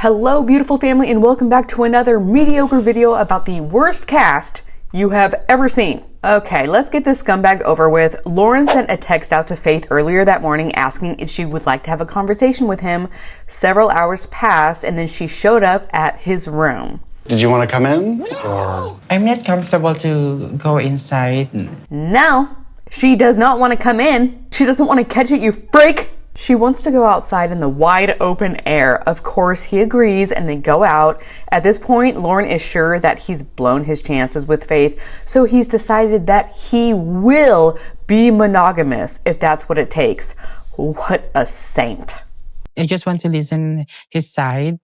Hello beautiful family and welcome back to another mediocre video about the worst cast you have ever seen. Okay, let's get this scumbag over with. Lauren sent a text out to Faith earlier that morning asking if she would like to have a conversation with him. Several hours passed and then she showed up at his room. Did you want to come in? No. I'm not comfortable to go inside. No, she does not want to come in. She doesn't want to catch it, you freak. She wants to go outside in the wide open air. Of course, he agrees and they go out. At this point, Lauren is sure that he's blown his chances with Faith, so he's decided that he will be monogamous if that's what it takes. What a saint. I just want to listen his side,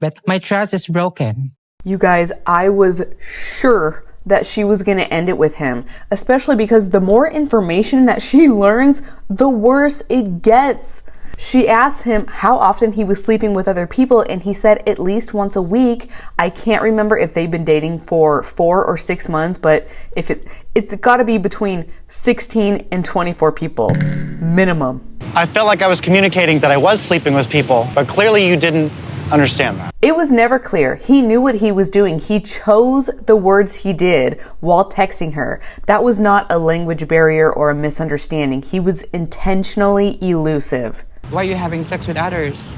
but my trust is broken. You guys, I was sure that she was going to end it with him, especially because the more information that she learns, the worse it gets. She asked him how often he was sleeping with other people, and he said at least once a week. I can't remember if they've been dating for 4 or 6 months, but if it's got to be between 16 and 24 people, minimum. I felt like I was communicating that I was sleeping with people, but clearly you didn't understand that. It was never clear. He knew what he was doing. He chose the words he did while texting her. That was not a language barrier or a misunderstanding. He was intentionally elusive. Why are you having sex with others?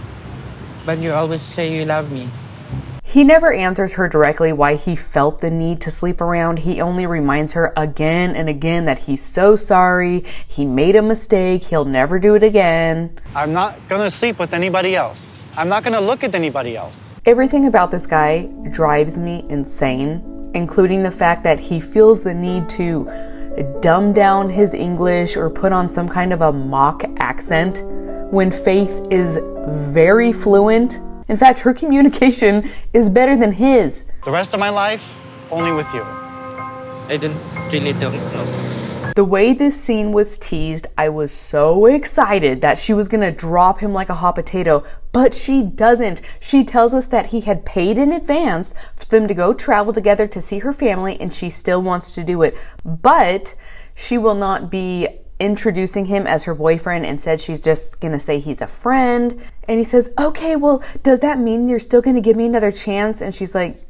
But you always say you love me. He never answers her directly why he felt the need to sleep around. He only reminds her again and again that he's so sorry. He made a mistake. He'll never do it again. I'm not going to sleep with anybody else. I'm not going to look at anybody else. Everything about this guy drives me insane, including the fact that he feels the need to dumb down his English or put on some kind of a mock accent when Faith is very fluent. In fact, her communication is better than his. The rest of my life, only with you. I really don't know. The way this scene was teased, I was so excited that she was gonna drop him like a hot potato, but she doesn't. She tells us that he had paid in advance for them to go travel together to see her family, and she still wants to do it. But she will not be introducing him as her boyfriend. Instead, she's just gonna say he's a friend. And he says, okay, well, does that mean you're still gonna give me another chance? And she's like,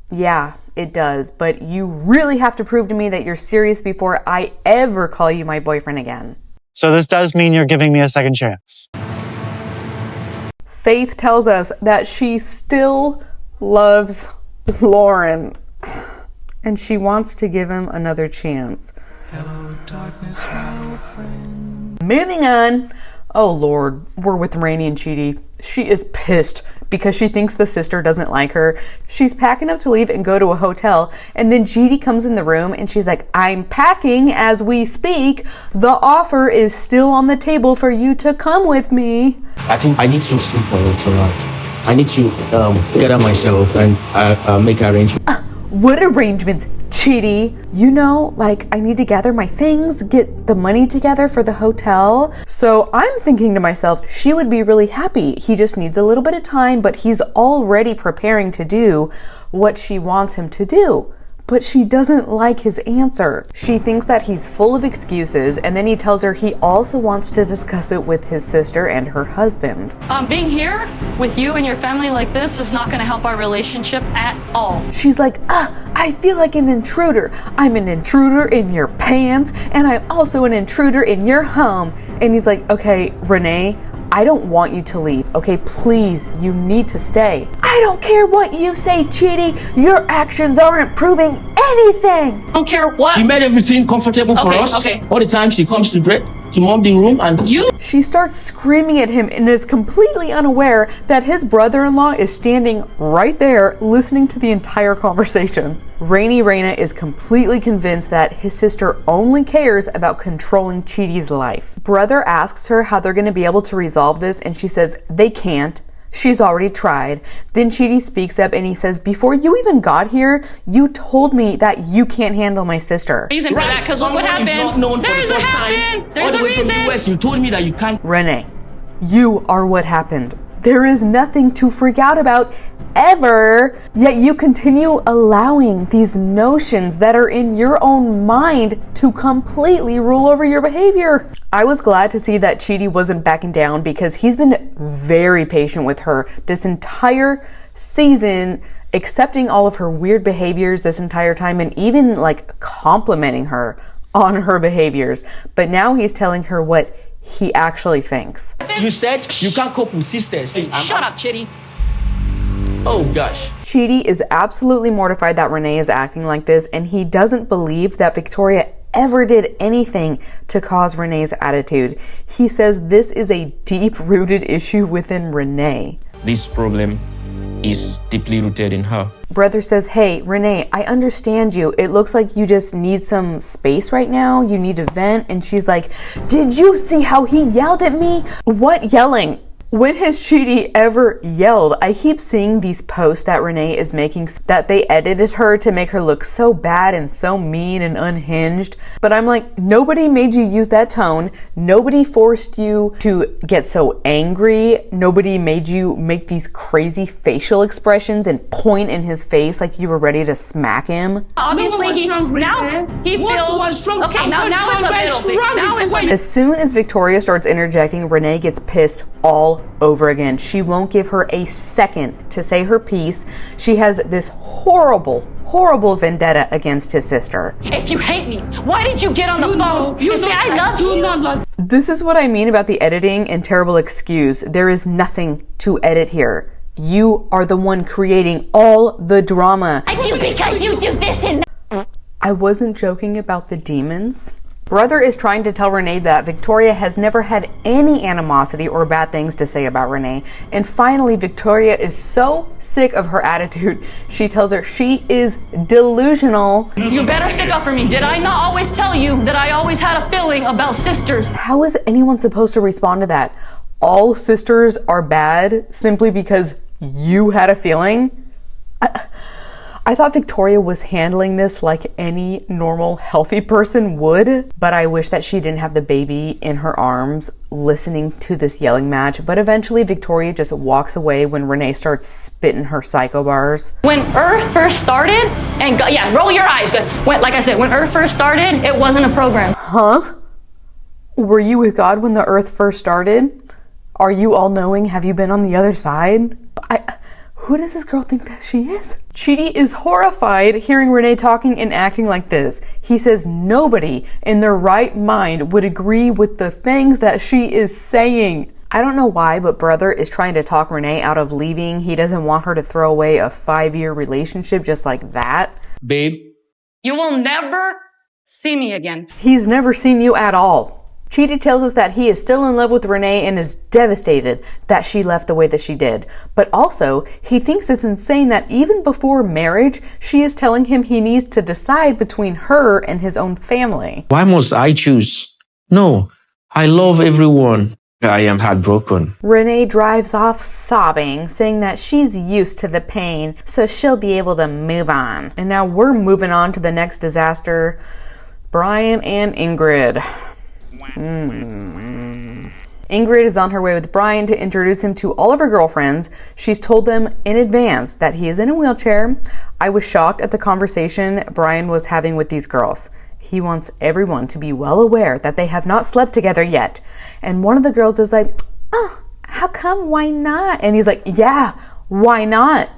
yeah, it does, but you really have to prove to me that you're serious before I ever call you my boyfriend again. So this does mean you're giving me a second chance. Faith tells us that she still loves Lauren and she wants to give him another chance. Hello, darkness, my friend. Moving on. Oh Lord, we're with Rainey and Chidi. She is pissed because she thinks the sister doesn't like her. She's packing up to leave and go to a hotel, and then Chidi comes in the room and she's like, I'm packing as we speak. The offer is still on the table for you to come with me. I think I need to sleep tonight. I need to gather myself and make arrangements. What arrangements, Chidi? You know, like I need to gather my things, get the money together for the hotel. So I'm thinking to myself, she would be really happy. He just needs a little bit of time, but he's already preparing to do what she wants him to do. But she doesn't like his answer. She thinks that he's full of excuses, and then he tells her he also wants to discuss it with his sister and her husband. Being here with you and your family like this is not going to help our relationship at all. She's like, I feel like an intruder. I'm an intruder in your pants, and I'm also an intruder in your home. And he's like, okay, Renee, I don't want you to leave, okay? Please, you need to stay. I don't care what you say, Chidi. Your actions aren't proving anything. I don't care what. She made everything comfortable for us. Okay. All the time she comes to mop the room and She starts screaming at him and is completely unaware that his brother-in-law is standing right there listening to the entire conversation. Raine is completely convinced that his sister only cares about controlling Chidi's life. Brother asks her how they're going to be able to resolve this, and she says they can't. She's already tried. Then Chidi speaks up and he says, before you even got here, you told me that you can't handle my sister. Reason for that, because look what happened. There's a happen. There's a reason. You told me that you can't. Renee, you are what happened. There is nothing to freak out about ever, yet you continue allowing these notions that are in your own mind to completely rule over your behavior. I was glad to see that Chidi wasn't backing down because he's been very patient with her this entire season, accepting all of her weird behaviors this entire time and even like complimenting her on her behaviors. But now he's telling her what he actually thinks. You said you can't cope with sisters. Shut up, Chidi. Oh gosh. Chidi is absolutely mortified that Raine is acting like this, and he doesn't believe that Victoria ever did anything to cause Renee's attitude. He says this is a deep-rooted issue within Raine. This problem is deeply rooted in her. Brother says, hey, Raine, I understand you. It looks like you just need some space right now. You need to vent. And she's like, did you see how he yelled at me? What yelling? When has Chidi ever yelled? I keep seeing these posts that Raine is making that they edited her to make her look so bad and so mean and unhinged. But I'm like, nobody made you use that tone. Nobody forced you to get so angry. Nobody made you make these crazy facial expressions and point in his face like you were ready to smack him. Obviously, he feels. Okay, now it's a little bit. Now it's As soon as Victoria starts interjecting, Raine gets pissed all over again. She won't give her a second to say her piece. She has this horrible vendetta against his sister. If you hate me, why did you get on the phone and say I love you? This is what I mean about the editing and terrible excuse. There is nothing to edit here. You are the one creating all the drama. I do because you do this and that. I wasn't joking about the demons. Brother is trying to tell Raine that Victoria has never had any animosity or bad things to say about Raine. And finally, Victoria is so sick of her attitude, she tells her she is delusional. You better stick up for me. Did I not always tell you that I always had a feeling about sisters? How is anyone supposed to respond to that? All sisters are bad simply because you had a feeling? I thought Victoria was handling this like any normal, healthy person would, but I wish that she didn't have the baby in her arms listening to this yelling match. But eventually Victoria just walks away when Raine starts spitting her psycho bars. When Earth first started, and roll your eyes, good. Like I said, when Earth first started, it wasn't a program. Huh? Were you with God when the earth first started? Are you all-knowing? Have you been on the other side? Who does this girl think that she is? Chidi is horrified hearing Raine talking and acting like this. He says nobody in their right mind would agree with the things that she is saying. I don't know why, but Brother is trying to talk Raine out of leaving. He doesn't want her to throw away a 5-year relationship just like that. Babe, You will never see me again. He's never seen you at all. Chidi tells us that he is still in love with Raine and is devastated that she left the way that she did. But also, he thinks it's insane that even before marriage, she is telling him he needs to decide between her and his own family. why must I choose? No, I love everyone. I am heartbroken. Raine drives off sobbing, saying that she's used to the pain, so she'll be able to move on. And now we're moving on to the next disaster, Brian and Ingrid. Ingrid is on her way with Brian to introduce him to all of her girlfriends. She's told them in advance that he is in a wheelchair. I was shocked at the conversation Brian was having with these girls. He wants everyone to be well aware that they have not slept together yet. And one of the girls is like, oh, how come? Why not? And he's like, yeah, why not?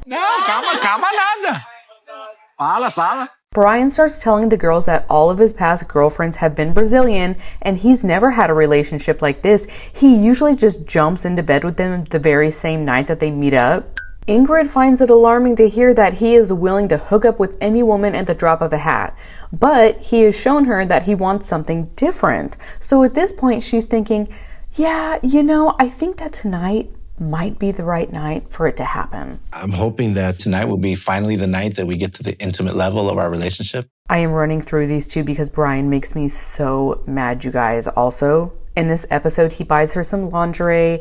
Brian starts telling the girls that all of his past girlfriends have been Brazilian and he's never had a relationship like this. He usually just jumps into bed with them the very same night that they meet up. Ingrid finds it alarming to hear that he is willing to hook up with any woman at the drop of a hat, but he has shown her that he wants something different. So at this point she's thinking, yeah, I think that tonight might be the right night for it to happen. I'm hoping that tonight will be finally the night that we get to the intimate level of our relationship. I am running through these two because Brian makes me so mad, you guys. Also, in this episode, he buys her some lingerie,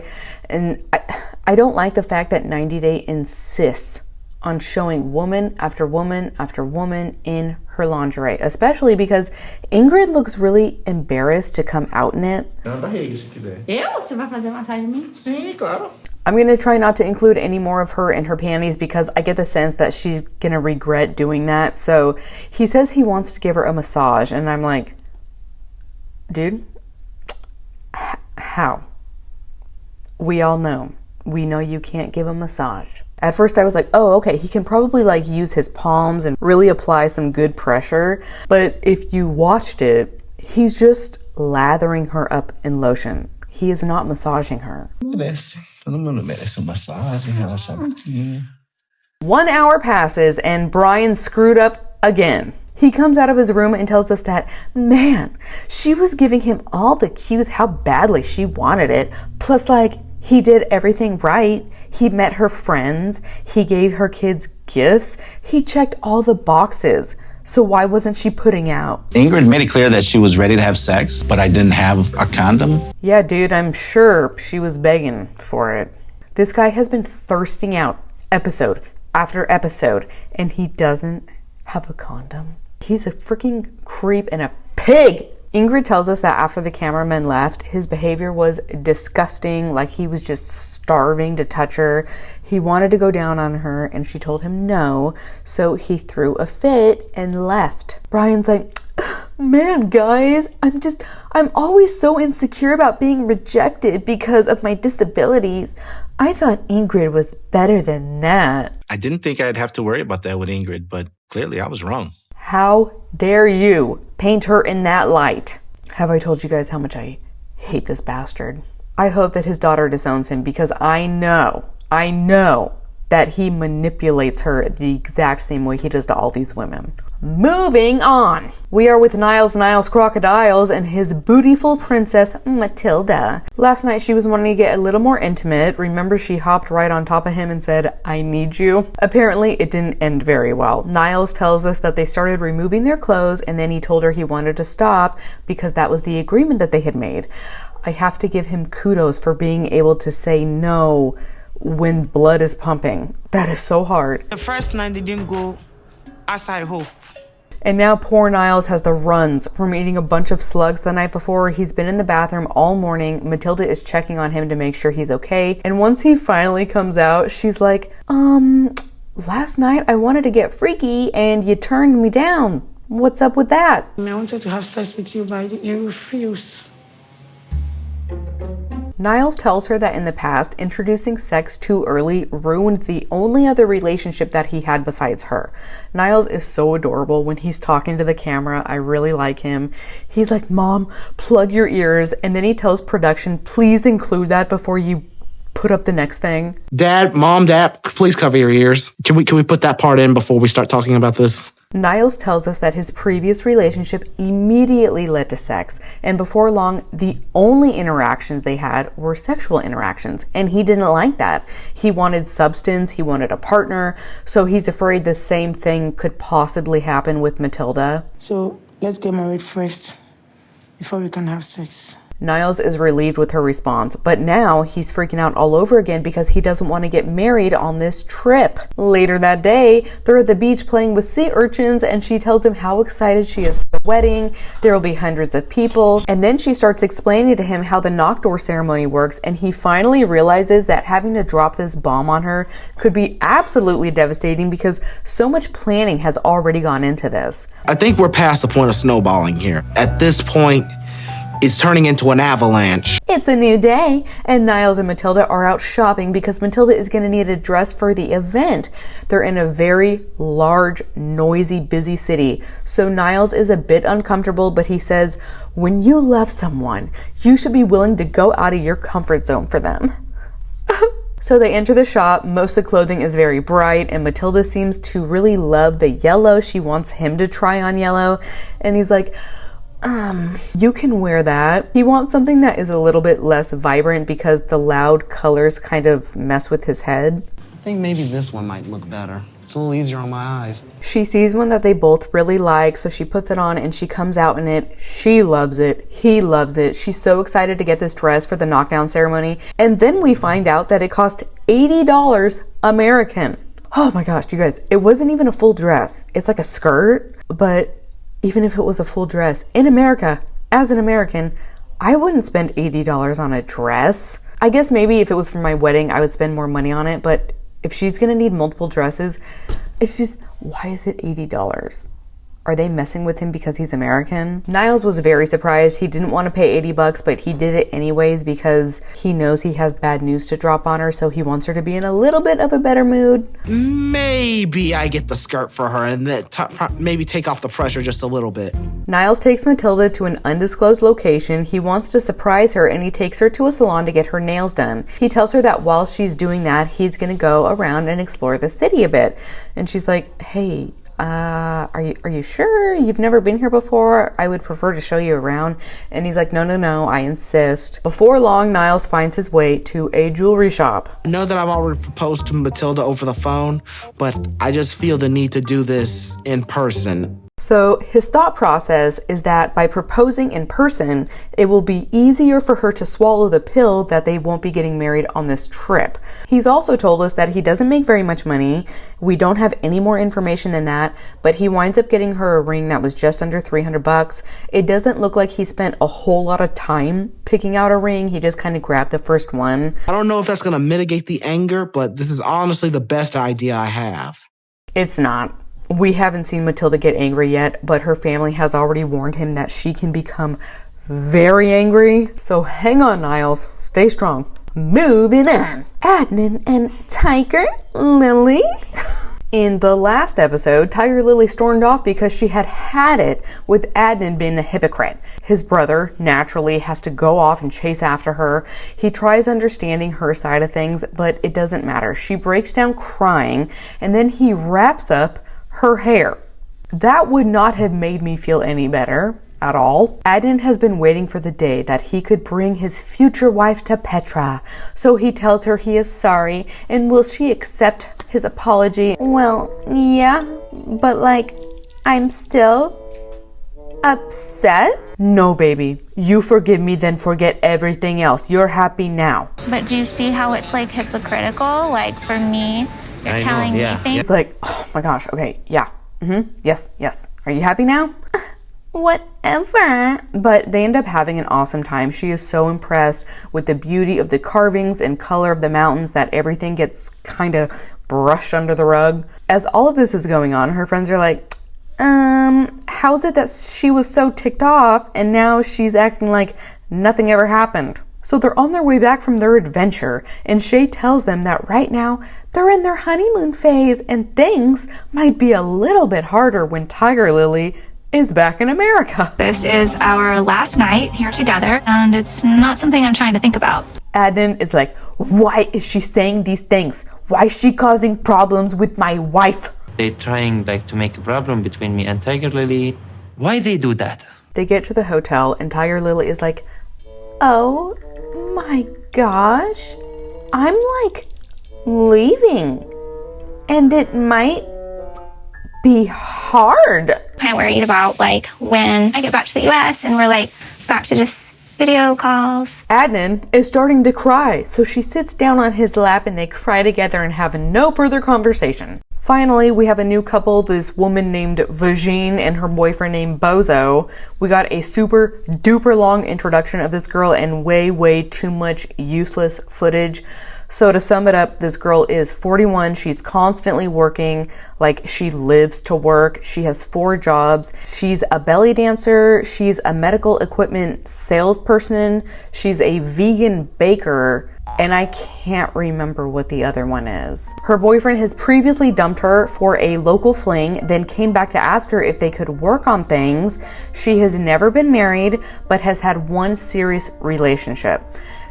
and I don't like the fact that 90 Day insists on showing woman after woman after woman in her lingerie, especially because Ingrid looks really embarrassed to come out in it. Eu? Você vai fazer massagem em mim? Sim, claro. I'm going to try not to include any more of her in her panties because I get the sense that she's going to regret doing that. So he says he wants to give her a massage. And I'm like, dude, how? We all know. We know you can't give a massage. At first I was like, oh, okay, he can probably like use his palms and really apply some good pressure. But if you watched it, he's just lathering her up in lotion. He is not massaging her. 1 hour passes and Brian screwed up again. He comes out of his room and tells us that, man, she was giving him all the cues how badly she wanted it. Plus, like, he did everything right. He met her friends. He gave her kids gifts. He checked all the boxes. So why wasn't she putting out? Ingrid made it clear that she was ready to have sex, but I didn't have a condom. Yeah, dude, I'm sure she was begging for it. This guy has been thirsting out episode after episode, and he doesn't have a condom. He's a freaking creep and a pig. Ingrid tells us that after the cameraman left, his behavior was disgusting, like he was just starving to touch her. He wanted to go down on her and she told him no, so he threw a fit and left. Brian's like, man, guys, I'm always so insecure about being rejected because of my disabilities. I thought Ingrid was better than that. I didn't think I'd have to worry about that with Ingrid, but clearly I was wrong. How dare you paint her in that light? Have I told you guys how much I hate this bastard? I hope that his daughter disowns him because I know that he manipulates her the exact same way he does to all these women. Moving on. We are with Niles Crocodiles and his bootyful princess, Matilda. Last night she was wanting to get a little more intimate. Remember, she hopped right on top of him and said, I need you. Apparently it didn't end very well. Niles tells us that they started removing their clothes and then he told her he wanted to stop because that was the agreement that they had made. I have to give him kudos for being able to say no when blood is pumping. That is so hard. The first night they didn't go as I hoped. And now poor Niles has the runs from eating a bunch of slugs the night before. He's been in the bathroom all morning. Matilda is checking on him to make sure he's okay. And once he finally comes out, she's like, last night I wanted to get freaky and you turned me down. What's up with that? I wanted to have sex with you, but you refused. Niles tells her that in the past, introducing sex too early ruined the only other relationship that he had besides her. Niles is so adorable when he's talking to the camera. I really like him. He's like, Mom, plug your ears. And then he tells production, please include that before you put up the next thing. Mom, Dad, please cover your ears. Can we put that part in before we start talking about this? Niles tells us that his previous relationship immediately led to sex, and before long, the only interactions they had were sexual interactions, and he didn't like that. He wanted substance, he wanted a partner, so he's afraid the same thing could possibly happen with Matilda. So let's get married first before we can have sex. Niles is relieved with her response, but now he's freaking out all over again because he doesn't want to get married on this trip. Later that day, they're at the beach playing with sea urchins and she tells him how excited she is for the wedding. There will be hundreds of people. And then she starts explaining to him how the knock door ceremony works, and he finally realizes that having to drop this bomb on her could be absolutely devastating because so much planning has already gone into this. I think we're past the point of snowballing here. At this point, it's turning into an avalanche. It's a new day, and Niles and Matilda are out shopping because Matilda is going to need a dress for the event. They're in a very large, noisy, busy city, so Niles is a bit uncomfortable, but he says, when you love someone, you should be willing to go out of your comfort zone for them. So they enter the shop. Most of the clothing is very bright, and Matilda seems to really love the yellow. She wants him to try on yellow, and he's like, you can wear that. He wants something that is a little bit less vibrant because the loud colors kind of mess with his head. I think maybe this one might look better. It's a little easier on my eyes. She sees one that they both really like, so she puts it on and she comes out in it. She loves it. He loves it. She's so excited to get this dress for the knockdown ceremony. And then we find out that it cost $80 American. Oh my gosh, you guys, it wasn't even a full dress. It's like a skirt, but even if it was a full dress in America, as an American, I wouldn't spend $80 on a dress. I guess maybe if it was for my wedding, I would spend more money on it, but if she's gonna need multiple dresses, it's just, why is it $80? Are they messing with him because he's American? Niles was very surprised. He didn't want to pay $80, but he did it anyways because he knows he has bad news to drop on her, so he wants her to be in a little bit of a better mood. Maybe I get the skirt for her and then maybe take off the pressure just a little bit. Niles takes Matilda to an undisclosed location. He wants to surprise her and he takes her to a salon to get her nails done. He tells her that while she's doing that, he's gonna go around and explore the city a bit. And she's like, hey, are you sure? You've never been here before? I would prefer to show you around. And he's like, no, I insist. Before long, Niles finds his way to a jewelry shop. I know that I've already proposed to Matilda over the phone, but I just feel the need to do this in person. So his thought process is that by proposing in person, it will be easier for her to swallow the pill that they won't be getting married on this trip. He's also told us that he doesn't make very much money. We don't have any more information than that, but he winds up getting her a ring that was just under $300. It doesn't look like he spent a whole lot of time picking out a ring. He just kind of grabbed the first one. I don't know if that's going to mitigate the anger, but this is honestly the best idea I have. It's not. We haven't seen Matilda get angry yet, but her family has already warned him that she can become very angry. So hang on, Niles. Stay strong. Moving on. Adnan and Tiger Lily. In the last episode, Tiger Lily stormed off because she had it with Adnan being a hypocrite. His brother naturally has to go off and chase after her. He tries understanding her side of things, but it doesn't matter. She breaks down crying, and then he wraps up her hair. That would not have made me feel any better at all. Adnan has been waiting for the day that he could bring his future wife to Petra. So he tells her he is sorry, and will she accept his apology? Well, yeah, but like, I'm still upset. No, baby. You forgive me, then forget everything else. You're happy now. But do you see how it's like hypocritical? Like for me, you're telling me things. It's like, oh my gosh, okay, yeah. Yes. Are you happy now? Whatever. But they end up having an awesome time. She is so impressed with the beauty of the carvings and color of the mountains that everything gets kind of brushed under the rug. As all of this is going on, her friends are like, how's it that she was so ticked off and now she's acting like nothing ever happened? So they're on their way back from their adventure, and Shay tells them that right now they're in their honeymoon phase and things might be a little bit harder when Tiger Lily is back in America. This is our last night here together, and it's not something I'm trying to think about. Adnan is like, why is she saying these things? Why is she causing problems with my wife? They're trying like to make a problem between me and Tiger Lily. Why they do that? They get to the hotel and Tiger Lily is like, oh my gosh, I'm like leaving and it might be hard. Kind of worried about like when I get back to the US and we're like back to just video calls. Adnan is starting to cry, so she sits down on his lap and they cry together and have no further conversation. Finally, we have a new couple, this woman named Vagine and her boyfriend named Bozo. We got a super duper long introduction of this girl and way too much useless footage. So to sum it up, this girl is 41. She's constantly working, like she lives to work. She has 4 jobs. She's a belly dancer. She's a medical equipment salesperson. She's a vegan baker. And I can't remember what the other one is. Her boyfriend has previously dumped her for a local fling, then came back to ask her if they could work on things. She has never been married, but has had one serious relationship.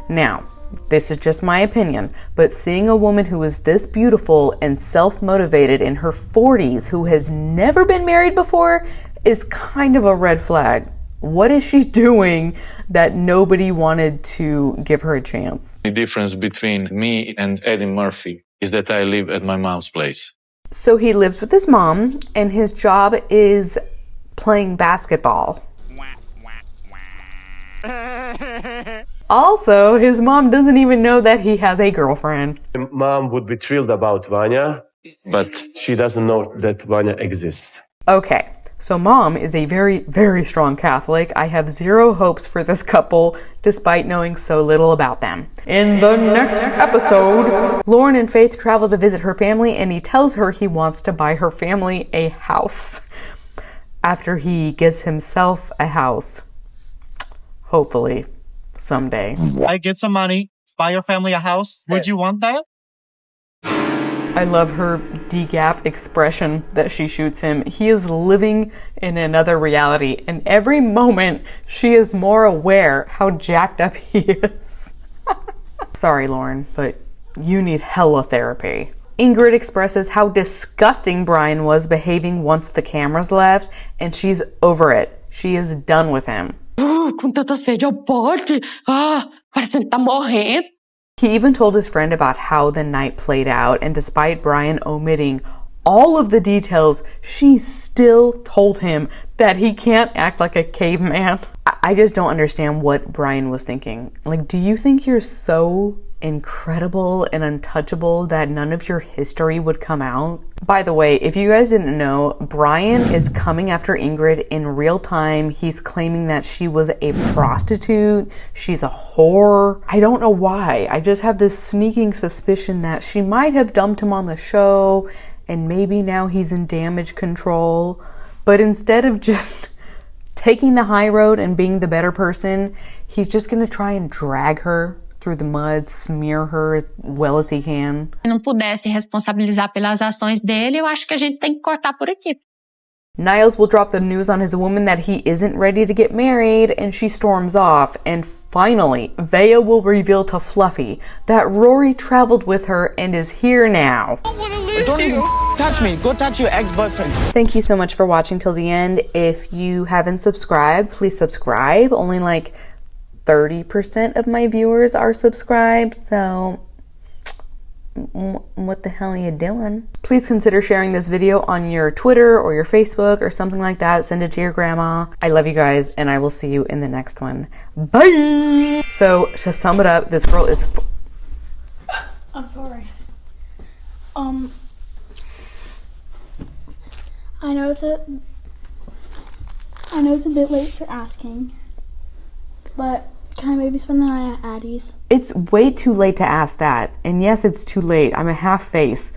Now, this is just my opinion, but seeing a woman who is this beautiful and self-motivated in her 40s who has never been married before is kind of a red flag. What is she doing that nobody wanted to give her a chance? The difference between me and Eddie Murphy is that I live at my mom's place. So he lives with his mom, and his job is playing basketball. Also, his mom doesn't even know that he has a girlfriend. Mom would be thrilled about Vanya, but she doesn't know that Vanya exists. Okay, So mom is a very, very strong Catholic. I have zero hopes for this couple, despite knowing so little about them. In the next episode, Loren and Faith travel to visit her family, and he tells her he wants to buy her family a house after he gets himself a house. Hopefully, someday. I get some money, buy your family a house. Would you want that? I love her degaff expression that she shoots him. He is living in another reality, and every moment she is more aware how jacked up he is. Sorry, Loren, but you need hella therapy. Ingrid expresses how disgusting Brian was behaving once the cameras left, and she's over it. She is done with him. He even told his friend about how the night played out, and despite Brian omitting all of the details, she still told him that he can't act like a caveman. I just don't understand what Brian was thinking. Like, do you think you're so incredible and untouchable that none of your history would come out? By the way, if you guys didn't know, Brian is coming after Ingrid in real time. He's claiming that she was a prostitute, she's a whore. I don't know why. I just have this sneaking suspicion that she might have dumped him on the show, and maybe now he's in damage control. But instead of just taking the high road and being the better person, he's just gonna try and drag her through the mud, smear her as well as he can. Não pudesse responsabilizar pelas ações dele, eu acho que a gente tem que cortar por aqui. Niles will drop the news on his woman that he isn't ready to get married, and she storms off. And finally, Vea will reveal to Fluffy that Rory traveled with her and is here now. Don't even touch me. Go touch your ex-boyfriend. Thank you so much for watching till the end. If you haven't subscribed, please subscribe. Only like 30% of my viewers are subscribed, so what the hell are you doing? Please consider sharing this video on your Twitter or your Facebook or something like that. Send it to your grandma. I love you guys, and I will see you in the next one. Bye! So, to sum it up, this girl is... I'm sorry. I know it's a bit late for asking, but can I maybe spend the night at Addie's? It's way too late to ask that. And yes, it's too late. I'm a half face.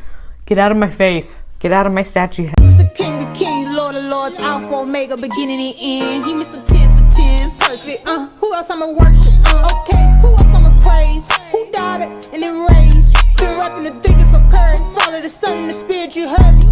Get out of my face. Get out of my statue head. It's the King of Kings, Lord of Lords, Alpha, Omega, beginning and end. He missed a 10 for 10. Perfect. Who else I'ma worship? Okay. Who else I'ma praise? Who died and then raised? Been rapping the 3 different curves. Follow the sun and the spirit, you heard me.